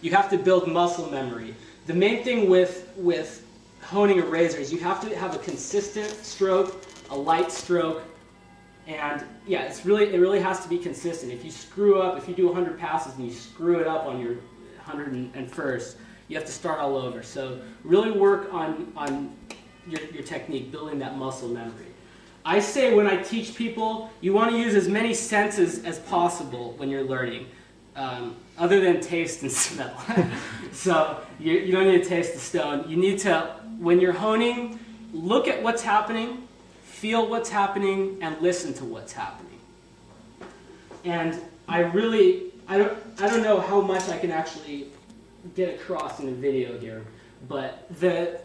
you have to build muscle memory. The main thing with honing a razor is you have to have a consistent stroke, a light stroke, and yeah, it really has to be consistent. If you screw up, if you do 100 passes and you screw it up on your 101st, you have to start all over. So really work on your technique, building that muscle memory. I say when I teach people, you want to use as many senses as possible when you're learning, other than taste and smell. So you don't need to taste the stone. You need to, when you're honing, look at what's happening, feel what's happening, and listen to what's happening. And I don't know how much I can actually get across in a video here, but the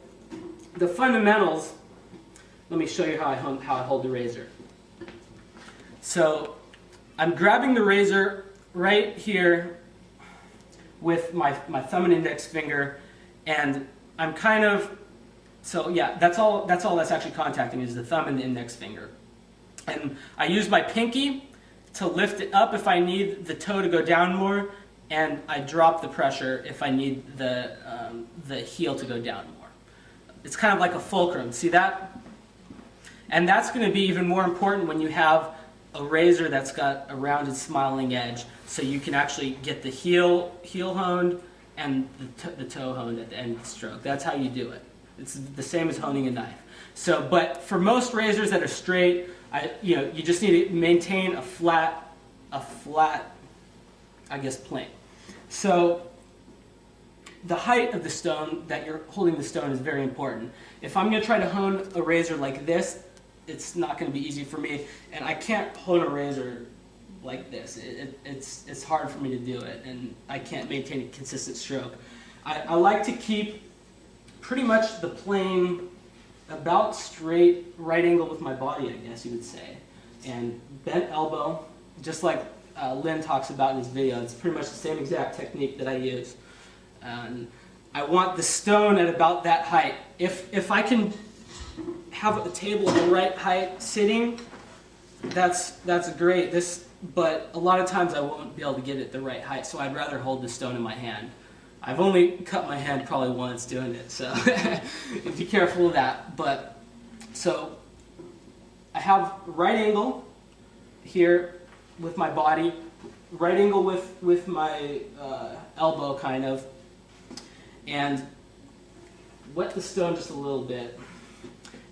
fundamentals. Let me show you how I hold the razor. So I'm grabbing the razor right here with my thumb and index finger, and I'm kind of, so yeah, that's all that's actually contacting is the thumb and the index finger. And I use my pinky to lift it up if I need the toe to go down more, and I drop the pressure if I need the heel to go down more. It's kind of like a fulcrum. See that? And that's going to be even more important when you have a razor that's got a rounded, smiling edge, so you can actually get the heel honed and the toe honed at the end of the stroke. That's how you do it. It's the same as honing a knife. So, but for most razors that are straight, you just need to maintain a flat, I guess, plane. So the height of the stone that you're holding the stone is very important. If I'm going to try to hone a razor like this, it's not going to be easy for me, and I can't hone a razor like this. It's hard for me to do it, and I can't maintain a consistent stroke. I like to keep pretty much the plane about straight, right angle with my body, I guess you would say, and bent elbow, just like Lynn talks about in his video. It's pretty much the same exact technique that I use. And I want the stone at about that height. If I can have the table at the right height sitting, that's great. But a lot of times I won't be able to get it the right height, so I'd rather hold the stone in my hand. I've only cut my hand probably once doing it, so be careful of that. But so I have right angle here with my body, right angle with my elbow kind of, and wet the stone just a little bit.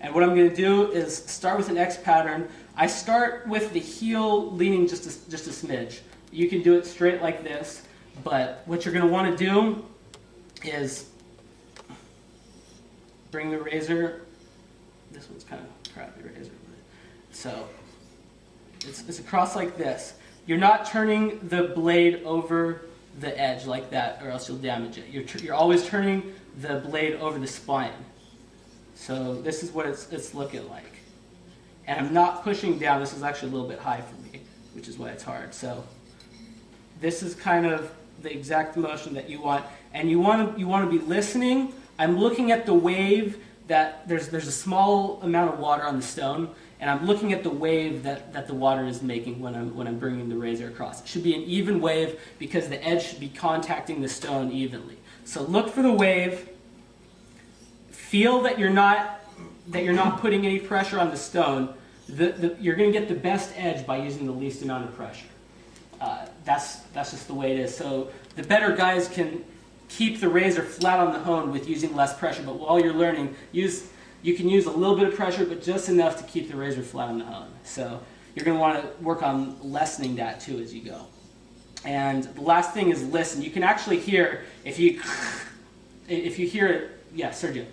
And what I'm going to do is start with an X pattern. I start with the heel leaning just a smidge. You can do it straight like this, but what you're going to want to do is bring the razor. This one's kind of crappy razor, so it's across like this. You're not turning the blade over the edge like that, or else you'll damage it. You're always turning the blade over the spine. So this is what it's looking like. And I'm not pushing down. This is actually a little bit high for me, which is why it's hard. So this is kind of the exact motion that you want. And you want to be listening. I'm looking at the wave that there's a small amount of water on the stone, and I'm looking at the wave that the water is making when I'm bringing the razor across. It should be an even wave because the edge should be contacting the stone evenly. So look for the wave. Feel that you're not putting any pressure on the stone. You're going to get the best edge by using the least amount of pressure. That's just the way it is. So the better guys can keep the razor flat on the hone with using less pressure. But while you're learning, you can use a little bit of pressure, but just enough to keep the razor flat on the hone. So you're going to want to work on lessening that too as you go. And the last thing is listen. You can actually hear if you hear it. Yeah, Sergio.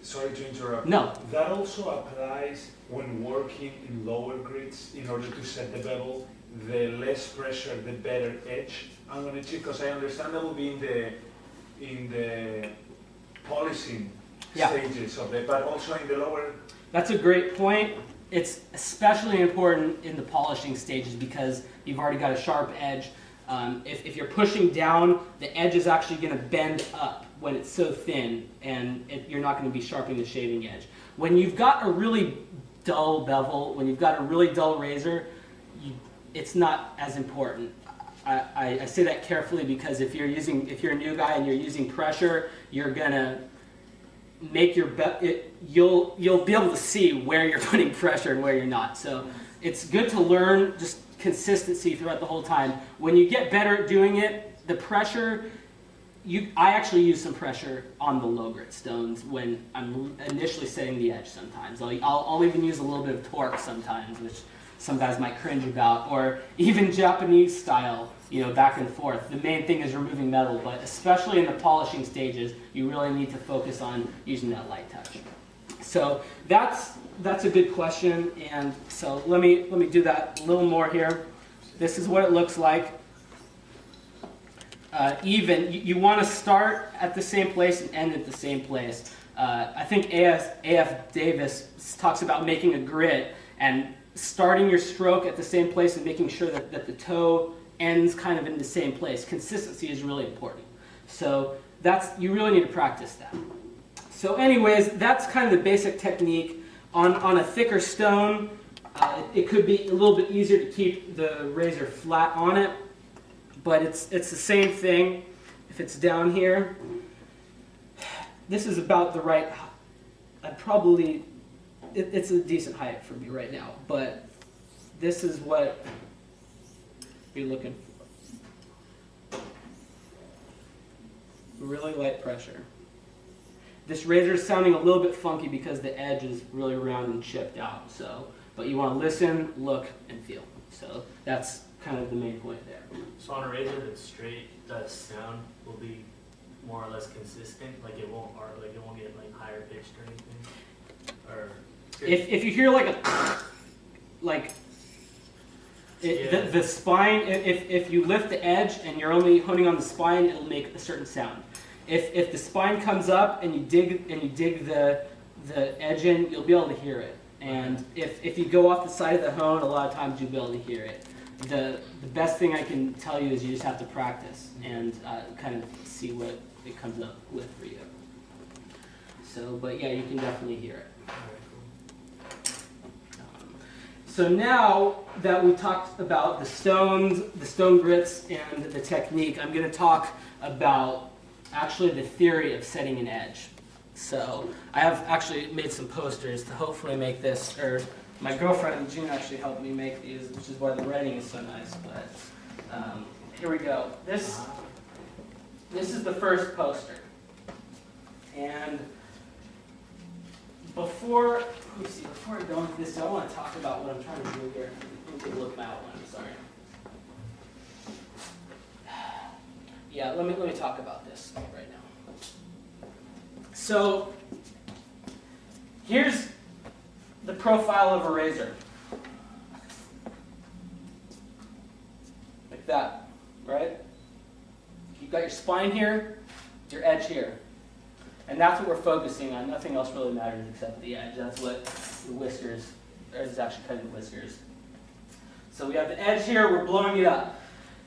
Sorry to interrupt. No. That also applies when working in lower grits in order to set the bevel. The less pressure, the better edge. I'm going to check because I understand that will be in the polishing stages of it, but also in the lower. That's a great point. It's especially important in the polishing stages because you've already got a sharp edge. If you're pushing down, the edge is actually going to bend up when it's so thin, and you're not going to be sharpening the shaving edge. When you've got a really dull bevel, when you've got a really dull razor, it's not as important. I say that carefully because if you're a new guy and you're using pressure, you're gonna make you'll be able to see where you're putting pressure and where you're not. So it's good to learn just consistency throughout the whole time. When you get better at doing it, the pressure, I actually use some pressure on the low grit stones when I'm initially setting the edge sometimes. I'll even use a little bit of torque sometimes, which some guys might cringe about, or even Japanese style, back and forth. The main thing is removing metal, but especially in the polishing stages, you really need to focus on using that light touch. So that's a good question, and so let me do that a little more here. This is what it looks like. You want to start at the same place and end at the same place. I think A.F. Davis talks about making a grid and starting your stroke at the same place and making sure that the toe ends kind of in the same place. Consistency is really important. So you really need to practice that. So anyways, that's kind of the basic technique. On a thicker stone, it could be a little bit easier to keep the razor flat on it, but it's the same thing. If it's down here, this is about the right, it's a decent height for me right now, but this is what you're looking for. Really light pressure. This razor is sounding a little bit funky because the edge is really round and chipped out. But you want to listen, look, and feel. So that's kind of the main point there. So on a razor that's straight, that sound will be more or less consistent. Like it won't get like higher pitched or anything. Or if you hear like the spine, if you lift the edge and you're only honing on the spine, it'll make a certain sound. If the spine comes up and you dig the edge in, you'll be able to hear it. And if you go off the side of the hone, a lot of times you'll be able to hear it. The best thing I can tell you is you just have to practice and kind of see what it comes up with for you. So, but yeah, you can definitely hear it. So now that we talked about the stones, the stone grits, and the technique, I'm going to talk about actually the theory of setting an edge. So I have actually made some posters to hopefully make this, or my girlfriend June actually helped me make these, which is why the writing is so nice. But here we go. This is the first poster. And before I go into this, I want to talk about what I'm trying to do here. Let me take a look at my outline, sorry. Yeah, let me talk about this right now. So here's the profile of a razor. Like that, right? You've got your spine here, your edge here. And that's what we're focusing on. Nothing else really matters except the edge. That's what the whiskers, is actually cutting the whiskers. So we have the edge here, we're blowing it up.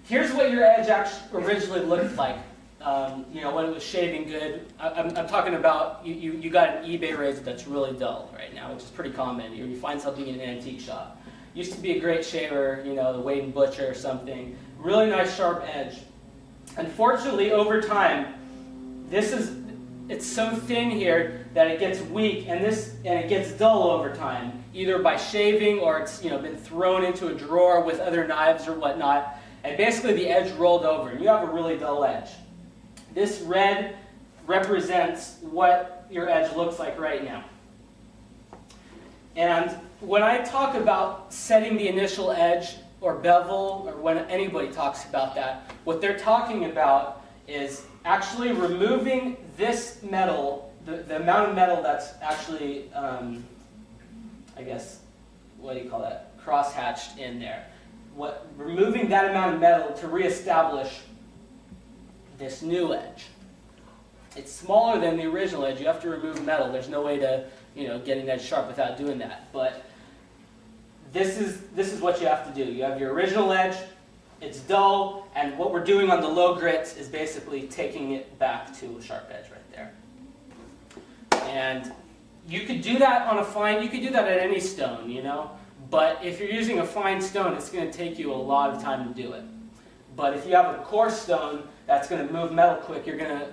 Here's what your edge actually originally looked like. When it was shaving good. I'm talking about you got an eBay razor that's really dull right now, which is pretty common. You find something in an antique shop. Used to be a great shaver, the Wade and Butcher or something. Really nice sharp edge. Unfortunately, over time, it's so thin here that it gets weak, and it gets dull over time, either by shaving or it's been thrown into a drawer with other knives or whatnot, and basically the edge rolled over, and you have a really dull edge. This red represents what your edge looks like right now. And when I talk about setting the initial edge or bevel, or when anybody talks about that, what they're talking about is actually removing this metal, the amount of metal that's actually, cross-hatched in there. Removing that amount of metal to reestablish this new edge. It's smaller than the original edge. You have to remove metal. There's no way to, get an edge sharp without doing that. But this is what you have to do. You have your original edge. It's dull, and what we're doing on the low grits is basically taking it back to a sharp edge right there. And you could do that you could do that at any stone, but if you're using a fine stone, it's going to take you a lot of time to do it. But if you have a coarse stone that's going to move metal quick, you're going to